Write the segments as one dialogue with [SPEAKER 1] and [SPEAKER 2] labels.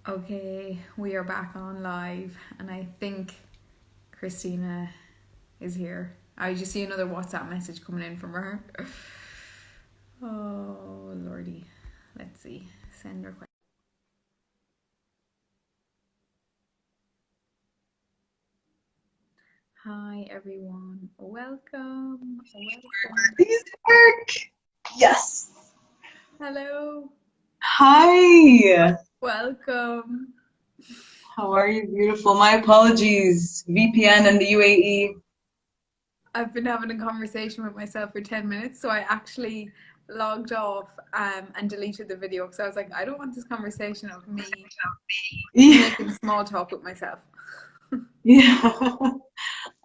[SPEAKER 1] Okay, we are back on live, and I think Christina is here. I just see another WhatsApp message coming in from her. Oh, lordy. Let's see. Send request. Hi, everyone. Welcome.
[SPEAKER 2] These work. Yes.
[SPEAKER 1] Hello.
[SPEAKER 2] Hi.
[SPEAKER 1] Welcome.
[SPEAKER 2] How are you, beautiful? My apologies. VPN and the UAE.
[SPEAKER 1] I've been having a conversation with myself for 10 minutes, so I actually logged off and deleted the video because I was like, I don't want this conversation of me
[SPEAKER 2] Yeah.
[SPEAKER 1] making small talk with myself.
[SPEAKER 2] Yeah.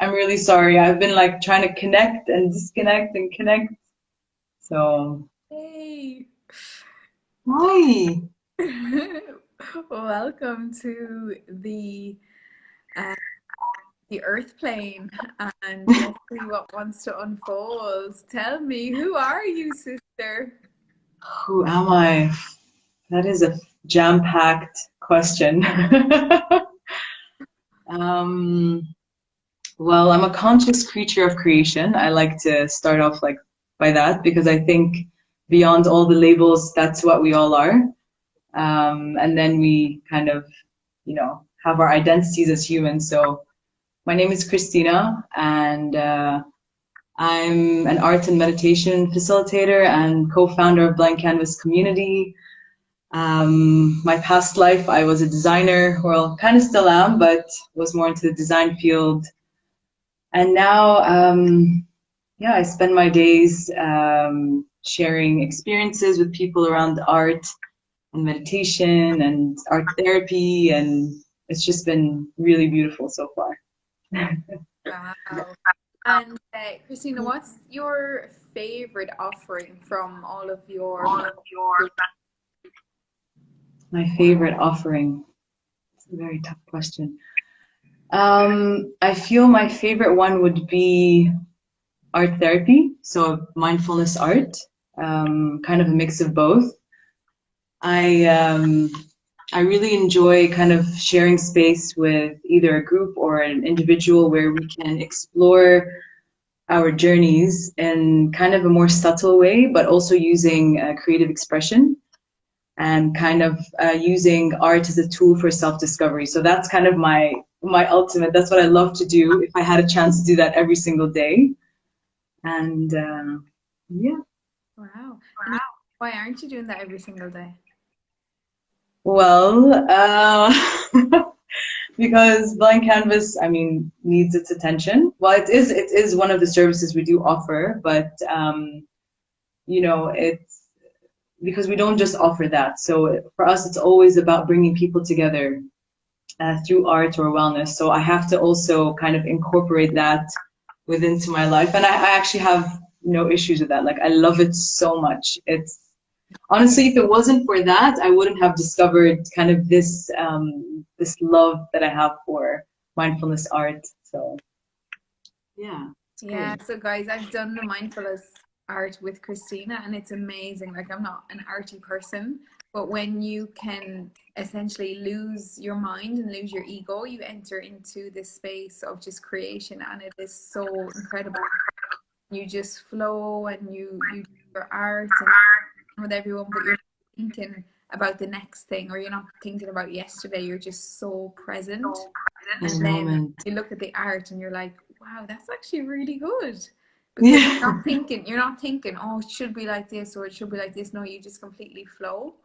[SPEAKER 2] I'm really sorry. I've been like trying to connect and disconnect and connect. So,
[SPEAKER 1] Hey.
[SPEAKER 2] hi.
[SPEAKER 1] Welcome to uh, the Earth plane, and let's see what wants to unfold. Tell me, who are you, sister?
[SPEAKER 2] Who am I? That is a jam-packed question. Um, well, I'm a conscious creature of creation. I like to start off like by that because I think beyond all the labels, that's what we all are. And then we kind of, have our identities as humans. So my name is Christina, and I'm an art and meditation facilitator and co-founder of Blank Canvas Community. My past life, I was a designer, well, kind of still am, but was more into the design field. And now, yeah, I spend my days sharing experiences with people around art and meditation and art therapy, and it's just been really beautiful so far.
[SPEAKER 1] Wow. And Christina, what's your favorite offering from all of your
[SPEAKER 2] My favorite offering. It's a very tough question. I feel my favorite one would be art therapy, so mindfulness art, kind of a mix of both. I um, I really enjoy kind of sharing space with either a group or an individual where we can explore our journeys in kind of a more subtle way, but also using creative expression and kind of using art as a tool for self-discovery. So that's kind of my ultimate. That's what I love to do. If I had a chance to do that every single day, and yeah.
[SPEAKER 1] wow. And why aren't you doing that every single day?
[SPEAKER 2] Well, because blank canvas, I mean, needs its attention. Well, it is one of the services we do offer, but it's because we don't just offer that. So for us, it's always about bringing people together through art or wellness. So I have to also kind of incorporate that within my life, and I actually have no issues with that. Like I love it so much. It's honestly, if it wasn't for that, I wouldn't have discovered kind of this love that I have for mindfulness art. So yeah, it's
[SPEAKER 1] Yeah,
[SPEAKER 2] great.
[SPEAKER 1] so guys, I've done the mindfulness art with Christina, and it's amazing. Like, I'm not an arty person, but when you can essentially lose your mind and lose your ego, you enter into this space of just creation, and it is so incredible. You just flow and you do your art and with everyone, but you're not thinking about the next thing, or you're not thinking about yesterday. You're just so present.
[SPEAKER 2] In
[SPEAKER 1] And
[SPEAKER 2] the
[SPEAKER 1] then
[SPEAKER 2] moment.
[SPEAKER 1] you look at the art and you're like, wow, that's actually really good. Because
[SPEAKER 2] Yeah,
[SPEAKER 1] you're not thinking, oh, it should be like this or it should be like this. No, you just completely flow.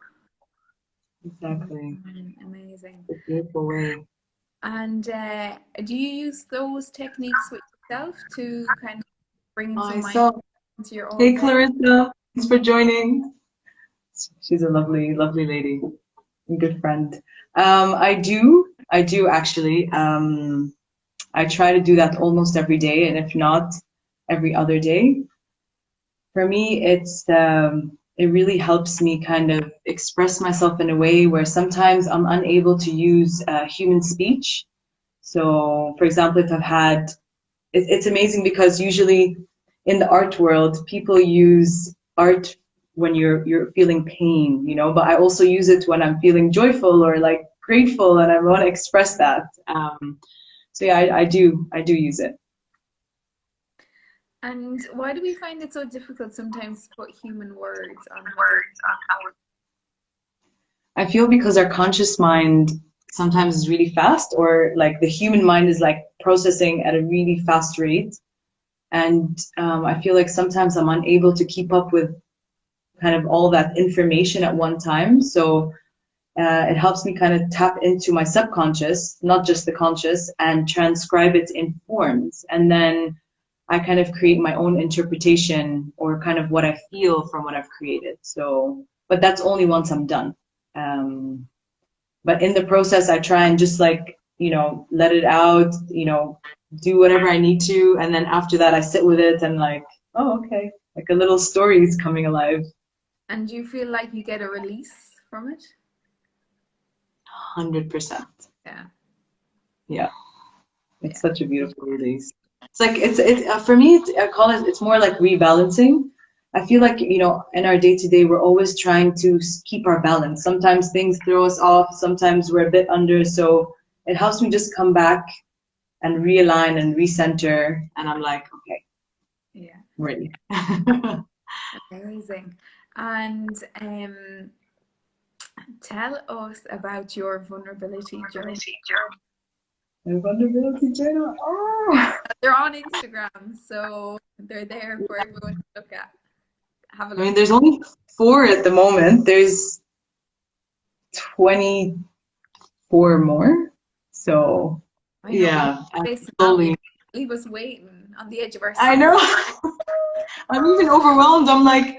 [SPEAKER 2] exactly.
[SPEAKER 1] Amazing.
[SPEAKER 2] It's a beautiful way.
[SPEAKER 1] And do you use those techniques with yourself to kind of bring some
[SPEAKER 2] I
[SPEAKER 1] mind
[SPEAKER 2] saw.
[SPEAKER 1] into your own
[SPEAKER 2] Hey,
[SPEAKER 1] day?
[SPEAKER 2] Clarissa. Thanks for joining. She's a lovely, lovely lady and good friend. I do actually. I try to do that almost every day, and if not, every other day. For me, it really helps me kind of express myself in a way where sometimes I'm unable to use human speech. So, for example, if I've had, it's amazing because usually in the art world, people use art when you're feeling pain, but I also use it when I'm feeling joyful or like grateful and I want to express that. So yeah, I do use it.
[SPEAKER 1] And why do we find it so difficult sometimes to put human words on how
[SPEAKER 2] I feel because our conscious mind sometimes is really fast, or like the human mind is like processing at a really fast rate. And I feel like sometimes I'm unable to keep up with kind of all that information at one time. So it helps me kind of tap into my subconscious, not just the conscious, and transcribe it in forms. And then I kind of create my own interpretation or kind of what I feel from what I've created. So, but that's only once I'm done. But in the process, I try and just like, let it out, do whatever I need to. And then after that, I sit with it and like, oh, okay, like a little story is coming alive.
[SPEAKER 1] And do you feel like you get a release from it?
[SPEAKER 2] 100%.
[SPEAKER 1] Yeah.
[SPEAKER 2] Yeah. It's such a beautiful release. It's like, for me, I call it, it's more like rebalancing. I feel like, in our day to day, we're always trying to keep our balance. Sometimes things throw us off. Sometimes we're a bit under. So it helps me just come back and realign and recenter. And I'm like, okay,
[SPEAKER 1] yeah,
[SPEAKER 2] I'm ready.
[SPEAKER 1] Amazing. And tell us about your vulnerability journey.
[SPEAKER 2] My vulnerability journal. Oh,
[SPEAKER 1] they're on Instagram, so they're there for everyone to look at. Have a look.
[SPEAKER 2] I mean, there's only 4 at the moment. There's 24 more. So yeah, slowly.
[SPEAKER 1] Leave us waiting on the edge of our seat.
[SPEAKER 2] I know. I'm even overwhelmed. I'm like,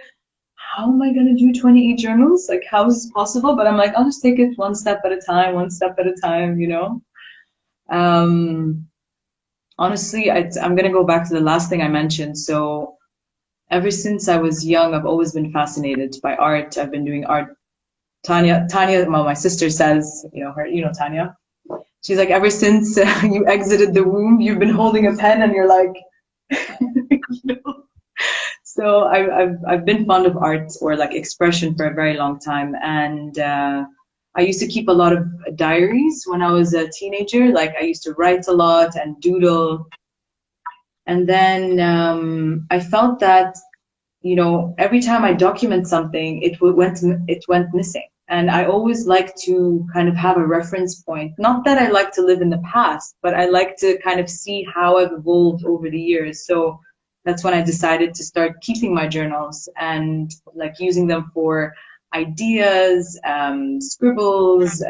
[SPEAKER 2] how am I gonna do 28 journals? Like, how is this possible? But I'm like, I'll just take it one step at a time, Honestly, I'm gonna go back to the last thing I mentioned. So ever since I was young, I've always been fascinated by art. I've been doing art. Tanya, well, my sister says, Tanya. She's like, ever since you exited the womb, you've been holding a pen, and you're like, So I've been fond of art or like expression for a very long time, and I used to keep a lot of diaries when I was a teenager. Like I used to write a lot and doodle, and then I felt that every time I document something, it went missing. And I always like to kind of have a reference point. Not that I like to live in the past, but I like to kind of see how I've evolved over the years. So that's when I decided to start keeping my journals and like using them for ideas, scribbles,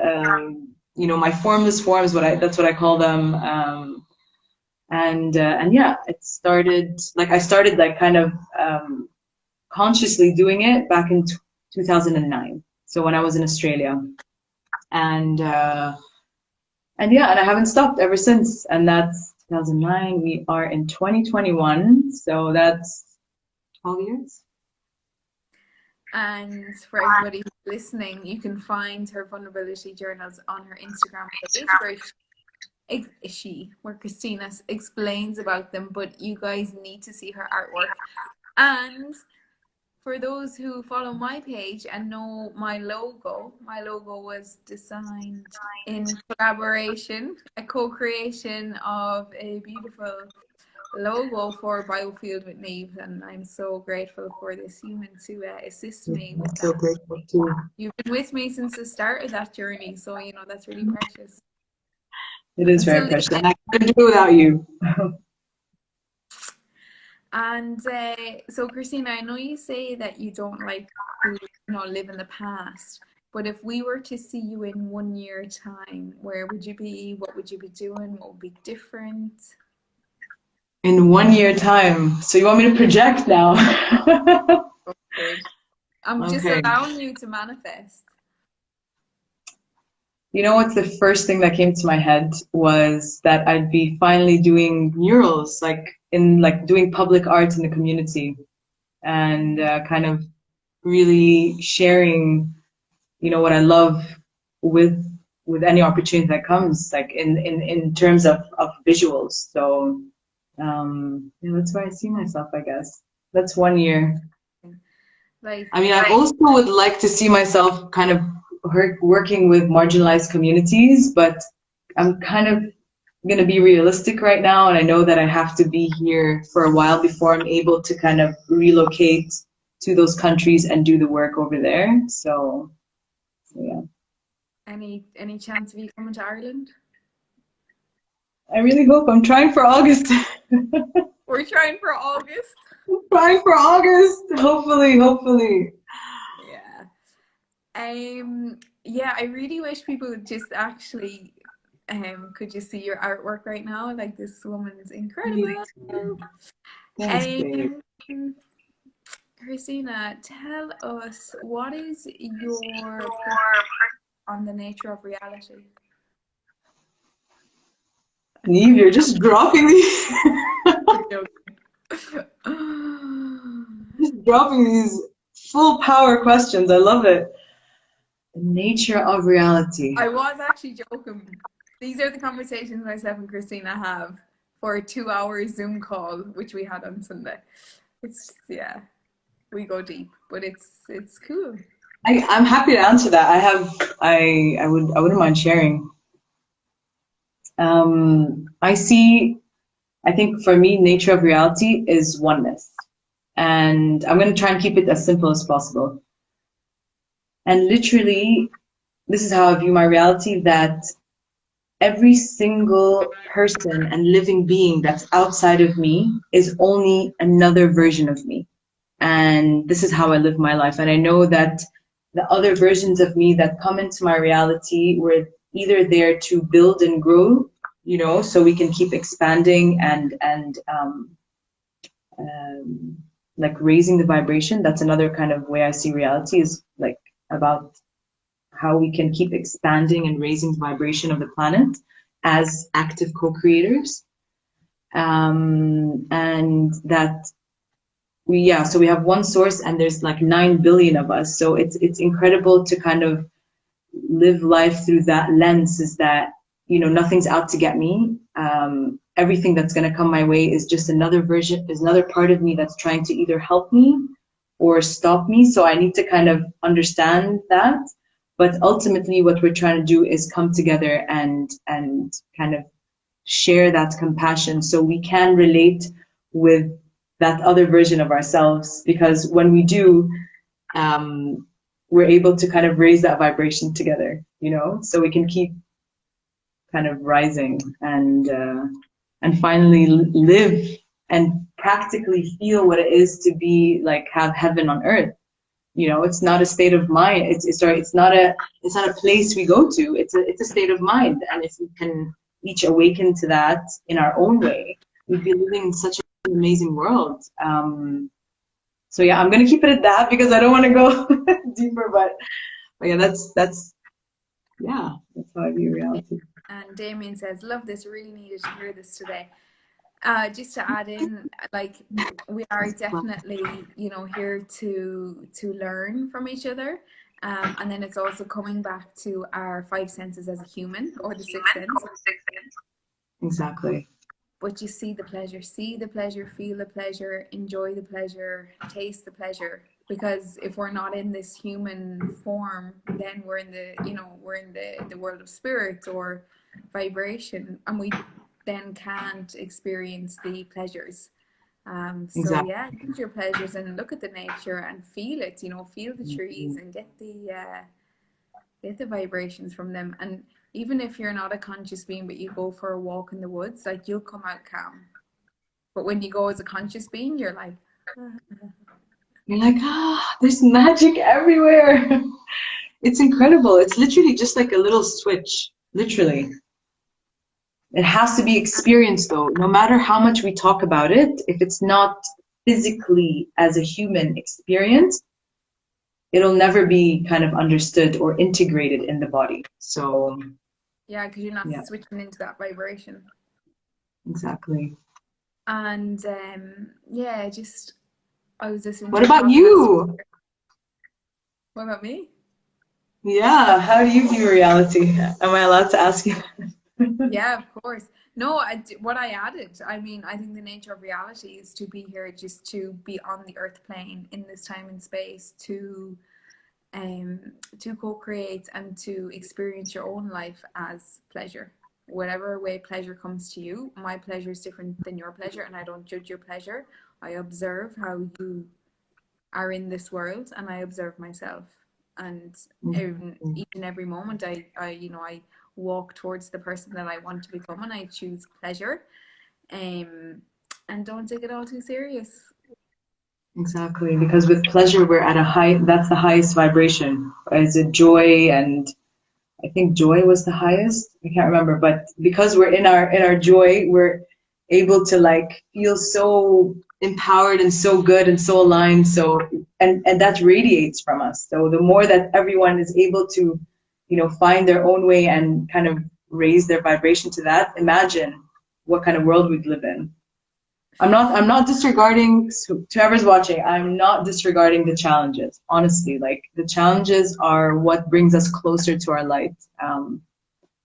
[SPEAKER 2] my formless forms. That's what I call them. And yeah, I started like kind of consciously doing it back in 2009. So when I was in Australia, and yeah, and I haven't stopped ever since. And that's 2009. We are in 2021, so that's 12 years.
[SPEAKER 1] And for everybody who's listening, you can find her vulnerability journals on her Instagram page where Christina explains about them, but you guys need to see her artwork. And for those who follow my page and know my logo was designed in collaboration, a co-creation of a beautiful logo for Biofield with Niamh, and I'm so grateful for this human to assist me with that.
[SPEAKER 2] So grateful too.
[SPEAKER 1] You've been with me since the start of that journey, so that's really precious.
[SPEAKER 2] It is very precious, and I couldn't do it without you.
[SPEAKER 1] And so Christina, I know you say that you don't like to live in the past, but if we were to see you in 1 year time, where would you be? What would you be doing? What would be different?
[SPEAKER 2] In 1 year time. So you want me to project now?
[SPEAKER 1] I'm just allowing you to manifest.
[SPEAKER 2] You know what's the first thing that came to my head was that I'd be finally doing murals, doing public art in the community, and kind of really sharing, what I love with any opportunity that comes, like in terms of visuals. So that's where I see myself, I guess. That's 1 year. I mean, I also would like to see myself kind of working with marginalized communities, but I'm kind of going to be realistic right now, and I know that I have to be here for a while before I'm able to kind of relocate to those countries and do the work over there. So yeah.
[SPEAKER 1] Any chance of you coming to Ireland?
[SPEAKER 2] I really hope. I'm trying for August.
[SPEAKER 1] We're trying for August.
[SPEAKER 2] Trying for August. Hopefully.
[SPEAKER 1] Yeah. Yeah, I really wish people would just actually could just see your artwork right now. Like, this woman is incredible.
[SPEAKER 2] Thanks, babe.
[SPEAKER 1] Christina, tell us, what is your on the nature of reality?
[SPEAKER 2] Neve, you're just dropping these, just dropping these full power questions. I love it. The nature of reality.
[SPEAKER 1] I was actually joking. These are the conversations myself and Christina have for a 2-hour Zoom call, which we had on Sunday. It's, yeah, we go deep, but it's cool.
[SPEAKER 2] I'm happy to answer that. I wouldn't mind sharing. I think for me, nature of reality is oneness. And I'm going to try and keep it as simple as possible. And literally, this is how I view my reality, that every single person and living being that's outside of me is only another version of me. And this is how I live my life. And I know that the other versions of me that come into my reality were either there to build and grow, so we can keep expanding and like raising the vibration. That's another kind of way I see reality, is like about how we can keep expanding and raising the vibration of the planet as active co-creators. And that so we have one source and there's like 9 billion of us. So it's incredible to kind of live life through that lens, is that, nothing's out to get me. Everything that's going to come my way is just another part of me that's trying to either help me or stop me. So I need to kind of understand that. But ultimately what we're trying to do is come together and kind of share that compassion so we can relate with that other version of ourselves. Because when we do, we're able to kind of raise that vibration together, so we can keep kind of rising and finally live and practically feel what it is to be like, have heaven on earth. It's not a state of mind. It's not a place we go to. It's a state of mind. And if we can each awaken to that in our own way, we'd be living in such an amazing world. So yeah, I'm gonna keep it at that because I don't want to go deeper. But yeah, that's how I view reality.
[SPEAKER 1] And Damien says, "Love this. Really needed to hear this today." Just to add in, like, we are definitely, here to learn from each other. And then it's also coming back to our 5 senses as a human, or the 6th sense.
[SPEAKER 2] Exactly.
[SPEAKER 1] But you see the pleasure, feel the pleasure, enjoy the pleasure, taste the pleasure. Because if we're not in this human form, then we're in the world of spirit or vibration, and we then can't experience the pleasures. So yeah, use your pleasures and look at the nature and feel it. Feel the trees and get the vibrations from them. And even if you're not a conscious being, but you go for a walk in the woods, like, you'll come out calm. But when you go as a conscious being, you're like,
[SPEAKER 2] there's magic everywhere. It's incredible. It's literally just like a little switch, literally. It has to be experienced though. No matter how much we talk about it, if it's not physically as a human experience, it'll never be kind of understood or integrated in the body. So
[SPEAKER 1] yeah, because you're not switching into that vibration.
[SPEAKER 2] Exactly.
[SPEAKER 1] And I was listening.
[SPEAKER 2] What about you?
[SPEAKER 1] What about me?
[SPEAKER 2] Yeah, how do you view reality? Am I allowed to ask you?
[SPEAKER 1] Yeah, of course. No, what I added, I think the nature of reality is to be here, just to be on the earth plane in this time and space, to to co-create and to experience your own life as pleasure. Whatever way pleasure comes to you, my pleasure is different than your pleasure, and I don't judge your pleasure. I observe how you are in this world, and I observe myself. And in each and every moment, I walk towards the person that I want to become, and I choose pleasure. And don't take it all too serious.
[SPEAKER 2] Exactly, because with pleasure we're at a high, that's the highest vibration. Is it joy? And I think joy was the highest. I can't remember, but because we're in our joy, we're able to like feel so empowered and so good and so aligned. So and that radiates from us. So the more that everyone is able to, find their own way and kind of raise their vibration to that, imagine what kind of world we'd live in. I'm not disregarding, to whoever's watching, I'm not disregarding the challenges. Honestly, like the challenges are what brings us closer to our light.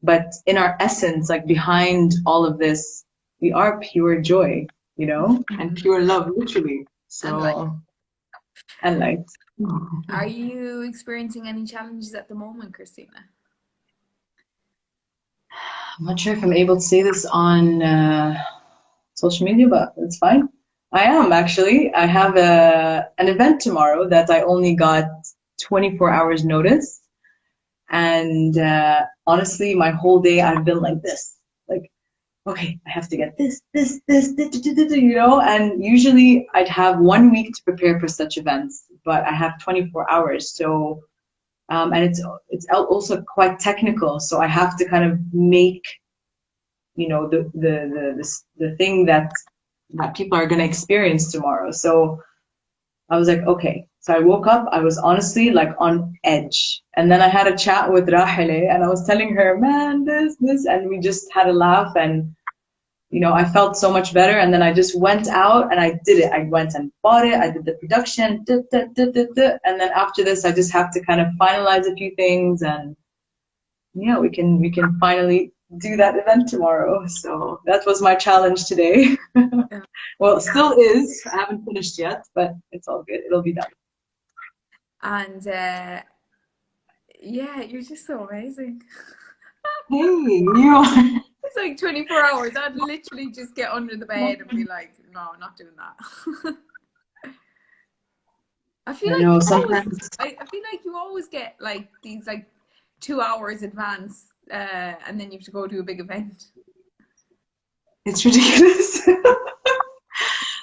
[SPEAKER 2] But in our essence, like behind all of this, we are pure joy, and pure love, literally. So, and light.
[SPEAKER 1] Are you experiencing any challenges at the moment, Christina?
[SPEAKER 2] I'm not sure if I'm able to say this on social media, but it's fine. I am actually. I have an event tomorrow that I only got 24 hours notice. And honestly, my whole day I've been like this. Like, okay, I have to get this, and usually I'd have 1 week to prepare for such events, but I have 24 hours. So, and it's also quite technical. So I have to kind of make, the thing that people are going to experience tomorrow. So I was like, okay. So I woke up, I was honestly like on edge. And then I had a chat with Rahele and I was telling her, man, this, and we just had a laugh and, I felt so much better. And then I just went out and I did it. I went and bought it. I did the production, and then after this, I just have to kind of finalize a few things and yeah, we can finally do that event tomorrow. So that was my challenge today. Well, it still is. I haven't finished yet, but it's all good. It'll be done.
[SPEAKER 1] And yeah, you're just so amazing.
[SPEAKER 2] Hey, you are.
[SPEAKER 1] It's like 24 hours. I'd literally just get under the bed and be like, no, I'm not doing that. I feel like
[SPEAKER 2] know
[SPEAKER 1] you
[SPEAKER 2] sometimes
[SPEAKER 1] I feel like you always get like these like 2 hours advance, and then you have to go to a big event.
[SPEAKER 2] it's ridiculous.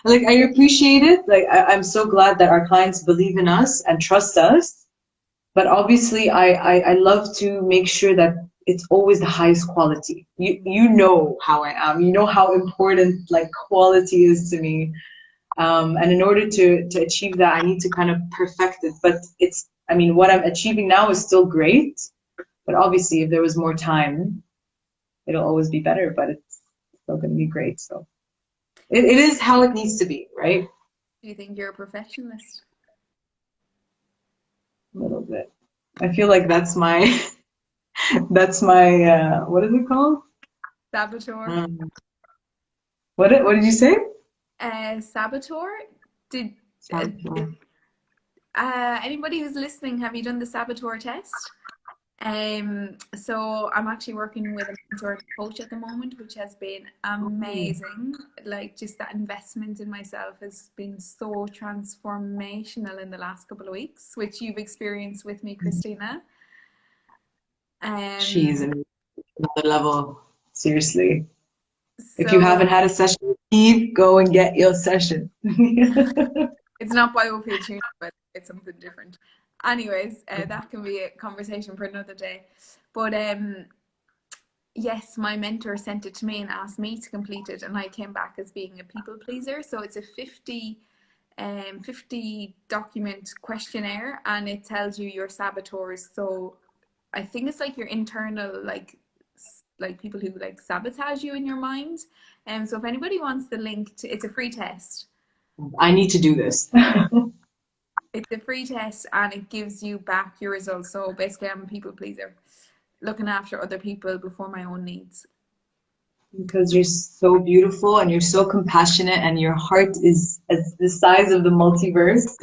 [SPEAKER 2] Like I appreciate it. Like I'm so glad that our clients believe in us and trust us. But obviously, I love to make sure that it's always the highest quality. You know how I am. You know how important like quality is to me. And in order to achieve that, I need to kind of perfect it. But what I'm achieving now is still great. But obviously, if there was more time, it'll always be better. But it's still going to be great. So it is how it needs to be, right?
[SPEAKER 1] Do you think you're a perfectionist?
[SPEAKER 2] A little bit. I feel like that's my what is it called?
[SPEAKER 1] Saboteur.
[SPEAKER 2] What did you say?
[SPEAKER 1] Saboteur. Did
[SPEAKER 2] Saboteur.
[SPEAKER 1] anybody who's listening, have you done the saboteur test? So I'm actually working with a mentor coach at the moment, which has been amazing. Like just that investment in myself has been so transformational in the last couple of weeks, which you've experienced with me, Christina.
[SPEAKER 2] She's another level. Seriously. If you
[SPEAKER 1] So
[SPEAKER 2] haven't had a session, Eve, go and get your session.
[SPEAKER 1] it's not biofield tuning, but it's something different. Anyways, that can be a conversation for another day. But yes, my mentor sent it to me and asked me to complete it, and I came back as being a people pleaser. So it's a 50 document questionnaire, and it tells you your saboteurs. So I think it's like your internal like people who like sabotage you in your mind. And so if anybody wants the link to, it's a free test.
[SPEAKER 2] I need to do this.
[SPEAKER 1] It's a free test and it gives you back your results. So basically I'm a people pleaser, looking after other people before my own needs.
[SPEAKER 2] because you're so beautiful and you're so compassionate and your heart is as the size of the multiverse.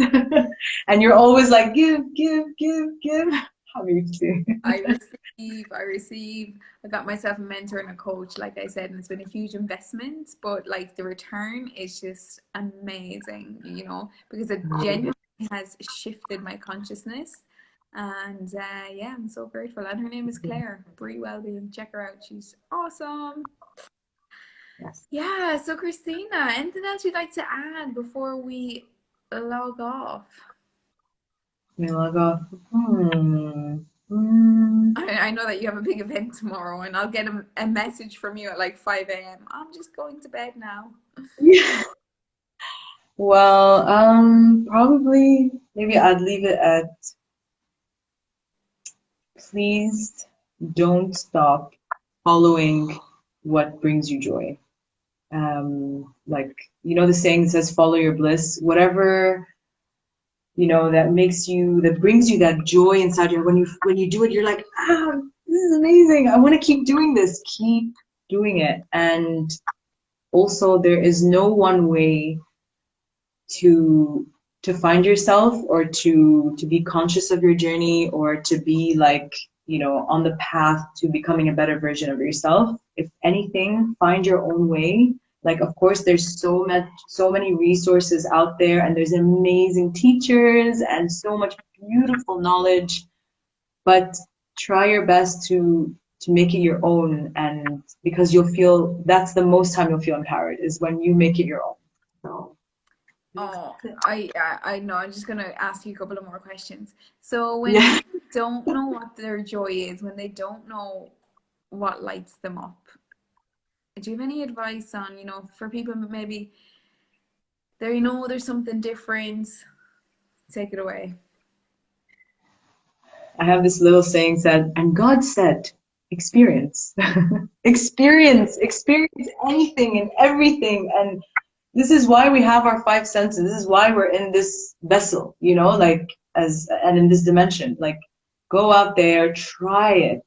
[SPEAKER 2] And you're always like, give, give, give, give. Habibti.
[SPEAKER 1] I receive. I got myself a mentor and a coach, like I said, and it's been a huge investment, but like the return is just amazing, you know, because it genuinely has shifted my consciousness. And yeah, I'm so grateful. And her name is Claire, Bree Wellbeing. Check her out. She's awesome.
[SPEAKER 2] Yes.
[SPEAKER 1] Yeah, so Christina, anything else you'd like to add before we log off?
[SPEAKER 2] We log off. Hmm.
[SPEAKER 1] I know that you have a big event tomorrow, and I'll get a message from you at like 5 a.m. I'm just going to bed now.
[SPEAKER 2] Yeah. Well, probably maybe I'd leave it at please don't stop following what brings you joy. Like, you know, the saying that says follow your bliss, whatever, you know, that makes you, that brings you that joy inside you. When you do it, you're like, ah, this is amazing. I want to keep doing this. Keep doing it. And also, there is no one way to find yourself or to be conscious of your journey or to be like, you know, on the path to becoming a better version of yourself. If anything, find your own way. Like, of course, there's so many resources out there, and there's amazing teachers and so much beautiful knowledge, but try your best to make it your own. And because you'll feel, that's the most time you'll feel empowered, is when you make it your own. So
[SPEAKER 1] Oh, I know. I'm just gonna ask you a couple of more questions. So when
[SPEAKER 2] yeah.
[SPEAKER 1] people don't know what their joy is, when they don't know what lights them up, do you have any advice on, you know, for people maybe they know there's something different? Take it away.
[SPEAKER 2] I have this little saying said, and God said, experience. Experience anything and everything. And this is why we have our five senses. This is why we're in this vessel, you know, like and in this dimension. Like, go out there, try it.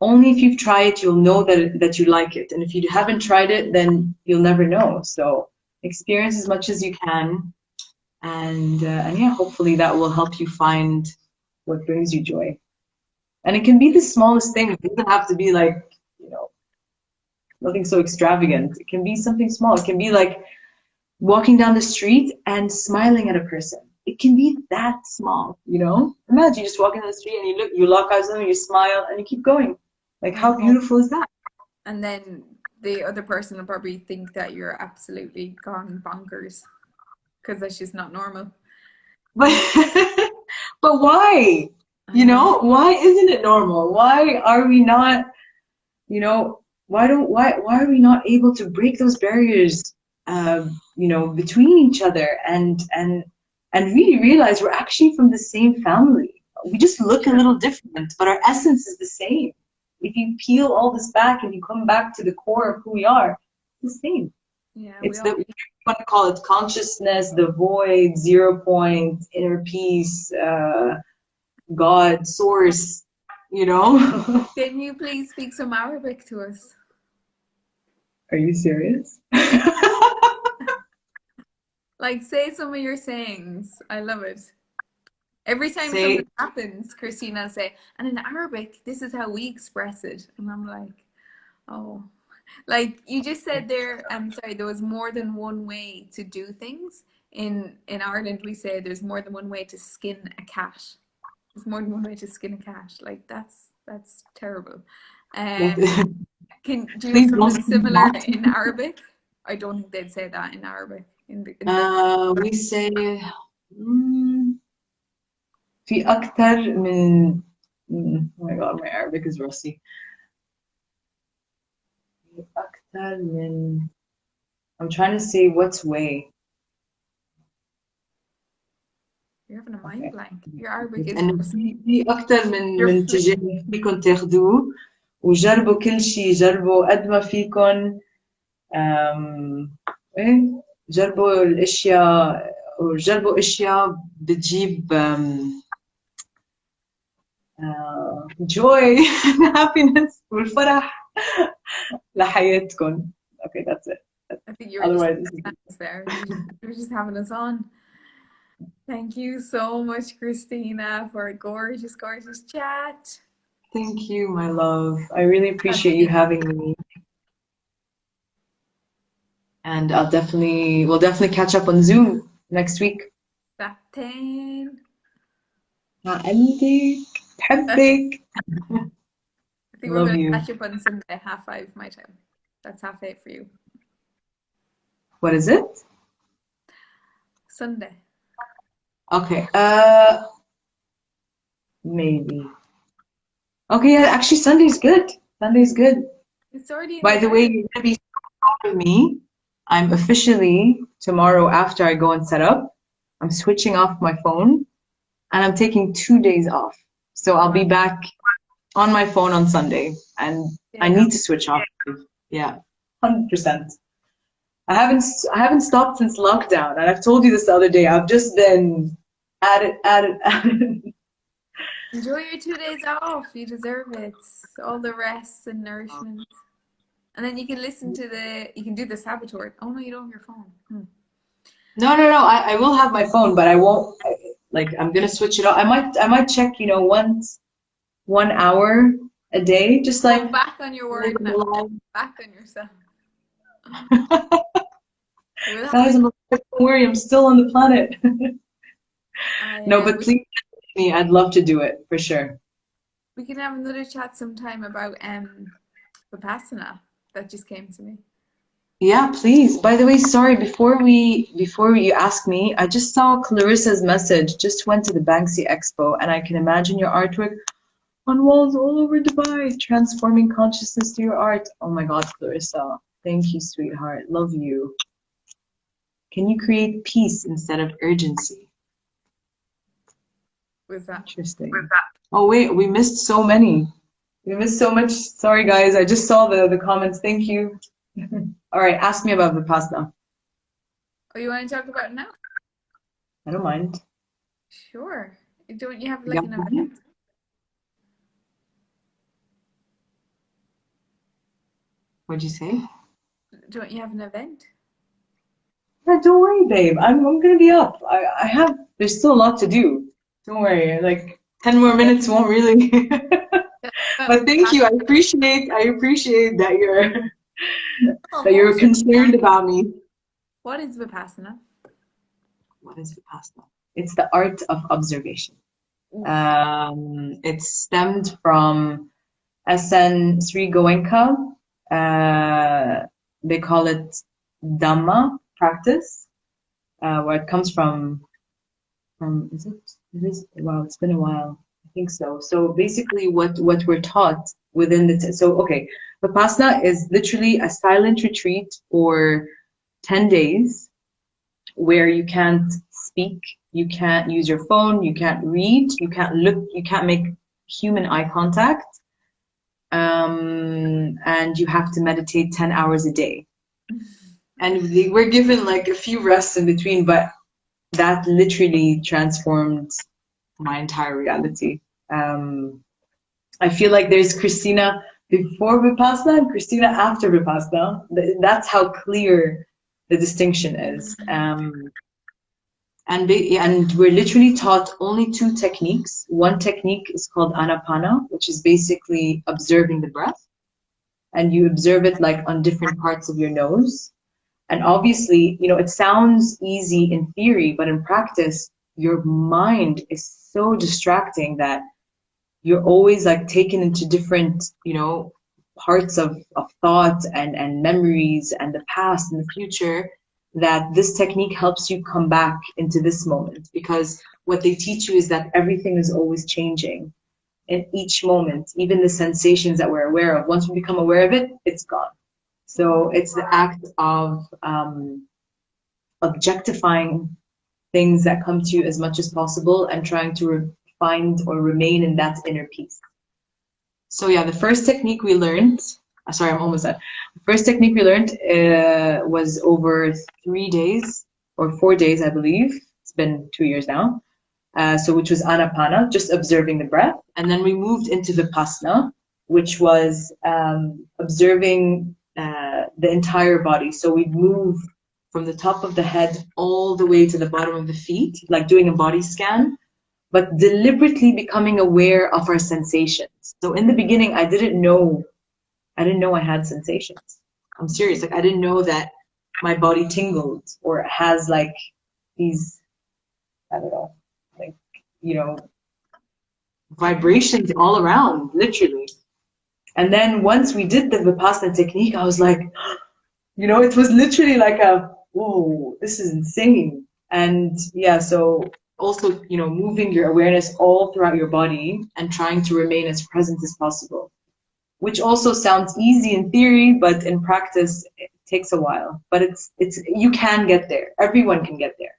[SPEAKER 2] Only if you've tried it, you'll know that you like it. And if you haven't tried it, then you'll never know. So experience as much as you can. And yeah, hopefully that will help you find what brings you joy. And it can be the smallest thing. It doesn't have to be like, you know, nothing so extravagant. It can be something small. It can be like walking down the street and smiling at a person. It can be that small, you know? Imagine just walking down the street and you lock eyes with them, you smile, and you keep going. Like,
[SPEAKER 1] I
[SPEAKER 2] how
[SPEAKER 1] know.
[SPEAKER 2] beautiful is that?
[SPEAKER 1] And then the other person will probably think that you're absolutely gone bonkers because that's just not normal.
[SPEAKER 2] But, but why?
[SPEAKER 1] I
[SPEAKER 2] You
[SPEAKER 1] know.
[SPEAKER 2] know, why isn't it normal? Why are we not, you know, why are we not able to break those barriers, you know, between each other and really realize we're actually from the same family. We just look a little different, but our essence is the same. If you peel all this back and you come back to the core of who we are, it's the same.
[SPEAKER 1] Yeah,
[SPEAKER 2] It's the, you want to call it consciousness, the void, 0 point, inner peace, God, source, you know?
[SPEAKER 1] Can you please speak some Arabic to us?
[SPEAKER 2] Are you serious?
[SPEAKER 1] Like, say some of your sayings. I love it. Every time
[SPEAKER 2] Say,
[SPEAKER 1] something happens, Christina say, and in Arabic, this is how we express it. And I'm like, oh. Like you just said there, I'm sorry, there was more than one way to do things. In Ireland, we say there's more than one way to skin a cat. There's more than one way to skin a cat. Like that's terrible. Do you have
[SPEAKER 2] please don't
[SPEAKER 1] something
[SPEAKER 2] say
[SPEAKER 1] similar
[SPEAKER 2] that.
[SPEAKER 1] in Arabic? I don't think they'd say that in Arabic. In the
[SPEAKER 2] We say في أكتر من oh my god, my Arabic is rusty. في أكتر من I'm trying to say what's way.
[SPEAKER 1] You're having a mind blank. Your Arabic is
[SPEAKER 2] إنه في أكتر
[SPEAKER 1] you're
[SPEAKER 2] من اتجاه فيكم تاخدوه وجربوا كل شيء جربوا قد ما فيكم إيه جربوا الأشياء وجربوا أشياء بتجيب joy happiness والفرح لحياتكم. Okay, that's it.
[SPEAKER 1] I think you were
[SPEAKER 2] Otherwise,
[SPEAKER 1] just there. You were just having us on. Thank you so much, Christina, for a gorgeous, gorgeous chat.
[SPEAKER 2] thank you, my love. I really appreciate you having me. And we'll definitely catch up on Zoom next week.
[SPEAKER 1] Satin.
[SPEAKER 2] عندك بحبك.
[SPEAKER 1] I think we're
[SPEAKER 2] Love
[SPEAKER 1] going to
[SPEAKER 2] you.
[SPEAKER 1] catch up on Sunday, 5:30 my time. That's 8:30 for you.
[SPEAKER 2] What is it?
[SPEAKER 1] Sunday.
[SPEAKER 2] Okay. Maybe. Okay, yeah, actually Sunday's good. Sunday's good.
[SPEAKER 1] It's already in
[SPEAKER 2] By the way, you're gonna be so proud of me. I'm officially tomorrow after I go and set up, I'm switching off my phone and I'm taking 2 days off. So I'll be back on my phone on Sunday and I need to switch off. Yeah, 100%. I haven't stopped since lockdown, and I've told you this the other day. I've just been at it.
[SPEAKER 1] Enjoy your 2 days off. You deserve it. All the rest and nourishment. And then you can you can do the saboteur. Oh no, you don't have your phone.
[SPEAKER 2] No. I will have my phone, but I won't. I'm gonna switch it off. I might check, once 1 hour a day, just like.
[SPEAKER 1] Go back on your word now. Back on yourself.
[SPEAKER 2] Guys, don't worry, I'm still on the planet. No, but please, me. I'd love to do it for sure.
[SPEAKER 1] We can have another chat sometime about Vipassana. That just came to me.
[SPEAKER 2] Yeah, please. By the way, sorry, before you ask me, I just saw Clarissa's message. Just went to the Banksy Expo, and I can imagine your artwork on walls all over Dubai, transforming consciousness through your art. Oh my God, Clarissa. Thank you, sweetheart. Love you. Can you create peace instead of urgency?
[SPEAKER 1] Was that
[SPEAKER 2] interesting? Oh wait, we missed so many. We missed so much. Sorry guys, I just saw the comments. Thank you. All right, ask me about Vipassana.
[SPEAKER 1] Oh, you want to talk about it now?
[SPEAKER 2] I don't mind.
[SPEAKER 1] Sure. Don't you have like an event?
[SPEAKER 2] What'd you say?
[SPEAKER 1] Don't you have an event?
[SPEAKER 2] Yeah, don't worry, babe. I'm gonna be up. There's still a lot to do. Don't worry. Like 10 more minutes won't really. But thank you. I appreciate that you're concerned about me.
[SPEAKER 1] What is Vipassana?
[SPEAKER 2] What is Vipassana? It's the art of observation. It stemmed from 𝐍𝐢𝐚𝐦𝐡. They call it Dhamma practice, where it comes from is it? It is. Wow, it's been a while. I think so. So basically, what we're taught within okay, Vipassana is literally a silent retreat for 10 days, where you can't speak, you can't use your phone, you can't read, you can't look, you can't make human eye contact, and you have to meditate 10 hours a day. And we're given like a few rests in between, but that literally transformed my entire reality. I feel like there's Christina before Vipassana and Christina after Vipassana. That's how clear the distinction is. And we're literally taught only 2 techniques. One technique is called Anapano, which is basically observing the breath. And you observe it like on different parts of your nose. And obviously, it sounds easy in theory, but in practice, your mind is so distracting that you're always like taken into different, parts of thought and memories and the past and the future, that this technique helps you come back into this moment. Because what they teach you is that everything is always changing in each moment, even the sensations that we're aware of. Once we become aware of it, it's gone. So it's the act of objectifying things that come to you as much as possible and trying to find or remain in that inner peace. So yeah, the first technique we learned, sorry, I'm almost done. The first technique we learned was over 3 days or 4 days, I believe. It's been 2 years now. Which was Anapana, just observing the breath. And then we moved into Vipassana, which was observing the entire body. So we'd move from the top of the head all the way to the bottom of the feet, like doing a body scan, but deliberately becoming aware of our sensations. So in the beginning, I didn't know I had sensations. I'm serious. Like I didn't know that my body tingled or has like these, I don't know, like, you know, vibrations all around, literally. And then once we did the Vipassana technique, I was like, you know, it was literally like whoa, this is insane. And yeah, so also, you know, moving your awareness all throughout your body and trying to remain as present as possible, which also sounds easy in theory, but in practice, it takes a while. But you can get there. Everyone can get there.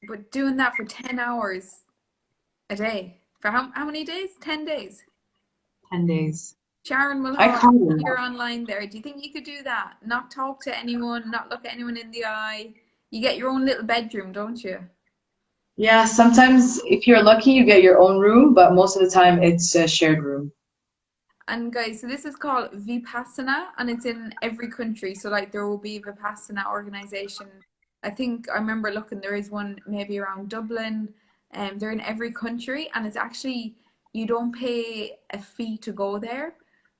[SPEAKER 1] But doing that for 10 hours a day, for how many days? 10 days?
[SPEAKER 2] 10 days.
[SPEAKER 1] Sharon will
[SPEAKER 2] I
[SPEAKER 1] have
[SPEAKER 2] can't.
[SPEAKER 1] you're online there. Do you think you could do that? Not talk to anyone, not look at anyone in the eye. You get your own little bedroom, don't you?
[SPEAKER 2] Yeah, sometimes if you're lucky, you get your own room, but most of the time it's a shared room.
[SPEAKER 1] And guys, so this is called Vipassana, and it's in every country. So like there will be a Vipassana organization. I think I remember looking, there is one maybe around Dublin, and they're in every country, and it's actually you don't pay a fee to go there,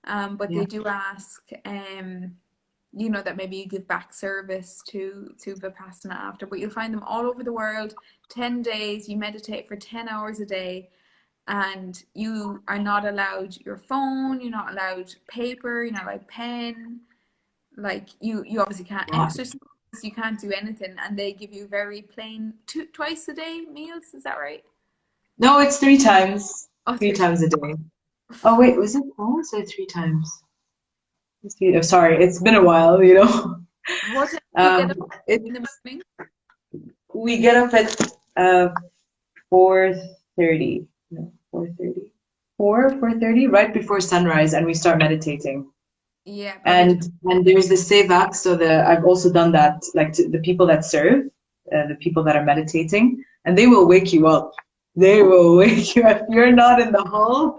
[SPEAKER 1] but
[SPEAKER 2] Yeah.
[SPEAKER 1] they do ask, you know, that maybe you give back service to Vipassana after. But you'll find them all over the world. 10 days, you meditate for 10 hours a day. And you are not allowed your phone, you're not allowed paper, you're not allowed pen. Like you obviously can't
[SPEAKER 2] Wow.
[SPEAKER 1] exercise, you can't do anything, and they give you very plain twice a day meals. Is that right?
[SPEAKER 2] No, it's 3 times.
[SPEAKER 1] Oh,
[SPEAKER 2] Three
[SPEAKER 1] three.
[SPEAKER 2] times a day. Oh wait, was it once or 3 times? Oh, sorry, it's been a while, you know.
[SPEAKER 1] What time do you get up
[SPEAKER 2] It
[SPEAKER 1] in the morning?
[SPEAKER 2] we get up at 4:30. No, 4:30. 4:30, right before sunrise, and we start meditating.
[SPEAKER 1] Yeah, probably.
[SPEAKER 2] And there's the sevak, so I've also done that, like to the people that serve, the people that are meditating, and they will wake you up. They will wake you up. If you're not in the hall,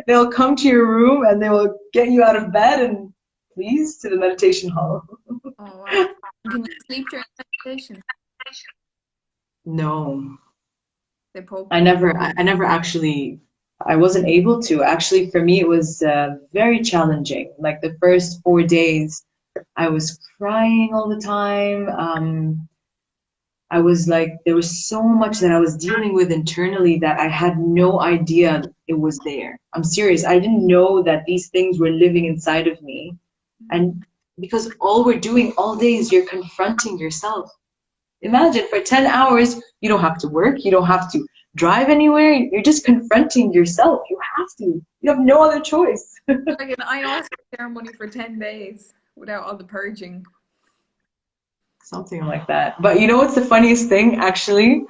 [SPEAKER 2] they'll come to your room and they will get you out of bed and please to the meditation hall.
[SPEAKER 1] Oh wow. Can you sleep during meditation?
[SPEAKER 2] No,
[SPEAKER 1] They poke
[SPEAKER 2] I
[SPEAKER 1] you.
[SPEAKER 2] never actually, I wasn't able to. Actually, for me, it was very challenging. Like the first 4 days, I was crying all the time. I was like, there was so much that I was dealing with internally that I had no idea it was there. I'm serious. I didn't know that these things were living inside of me. And because all we're doing all day is you're confronting yourself. Imagine for 10 hours, you don't have to work, you don't have to drive anywhere, you're just confronting yourself. You have to. You have no other choice.
[SPEAKER 1] Like an ayahuasca ceremony for 10 days without all the purging.
[SPEAKER 2] Something like that. But you know what's the funniest thing, actually?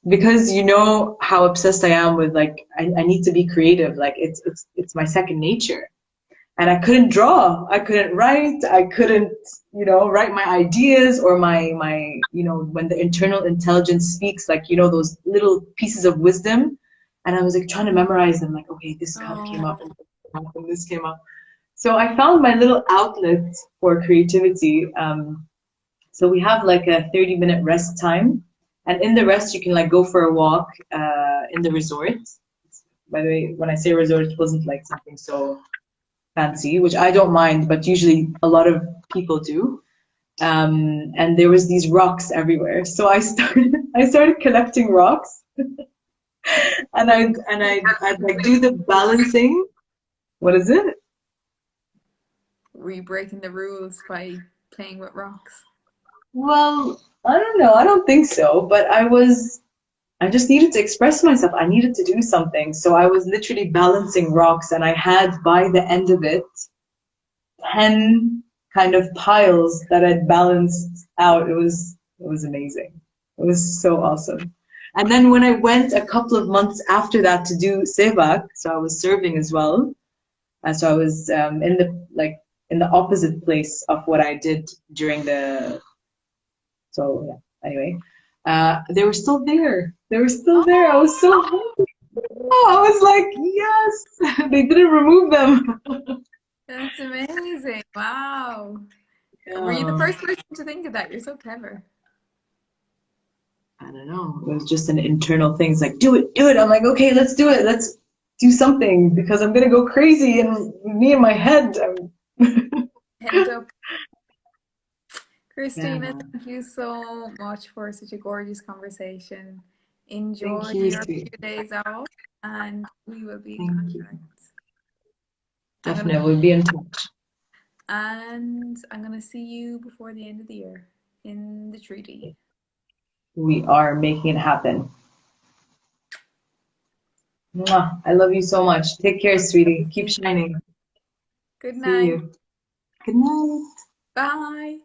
[SPEAKER 2] Because you know how obsessed I am with like I need to be creative. Like it's my second nature. And I couldn't draw, I couldn't write, I couldn't, you know, write my ideas or my, you know, when the internal intelligence speaks, like, you know, those little pieces of wisdom. And I was like trying to memorize them, like, okay, this came up, and this came up. So I found my little outlet for creativity. So we have like a 30-minute rest time. And in the rest, you can like go for a walk in the resort. By the way, when I say resort, it wasn't like something so fancy, which I don't mind, but usually a lot of people do. And there was these rocks everywhere, so I started collecting rocks, and I'd like do the balancing. What is it?
[SPEAKER 1] Were you breaking the rules by playing with rocks?
[SPEAKER 2] Well, I don't know. I don't think so, but I just needed to express myself. I needed to do something. So I was literally balancing rocks, and I had by the end of it 10 kind of piles that I'd balanced out. It was amazing. It was so awesome. And then when I went a couple of months after that to do sevak, so I was serving as well. So I was in the opposite place of what I did during the. So yeah. Anyway, they were still there. They were still there. I was so happy. Oh, I was like, yes. They didn't remove them.
[SPEAKER 1] That's amazing. Wow. Were you the
[SPEAKER 2] Yeah.
[SPEAKER 1] first person to think of that? You're so clever.
[SPEAKER 2] I don't know. It was just an internal thing. It's like, do it, do it. I'm like, okay, let's do it. Let's do something because I'm gonna go crazy and me in my head.
[SPEAKER 1] Head up.
[SPEAKER 2] Yeah,
[SPEAKER 1] Christina,
[SPEAKER 2] man.
[SPEAKER 1] thank you so much for such a gorgeous conversation.
[SPEAKER 2] Thank
[SPEAKER 1] Enjoy
[SPEAKER 2] you,
[SPEAKER 1] your
[SPEAKER 2] sweet.
[SPEAKER 1] few days off, and we will be in
[SPEAKER 2] Thank you.
[SPEAKER 1] contact.
[SPEAKER 2] Definitely, we'll be in touch.
[SPEAKER 1] I'm gonna see you before the end of the year in the treaty.
[SPEAKER 2] We are making it happen. Mwah. I love you so much. Take care, sweetie. Keep shining.
[SPEAKER 1] Good
[SPEAKER 2] See
[SPEAKER 1] night.
[SPEAKER 2] you. Good night.
[SPEAKER 1] Bye.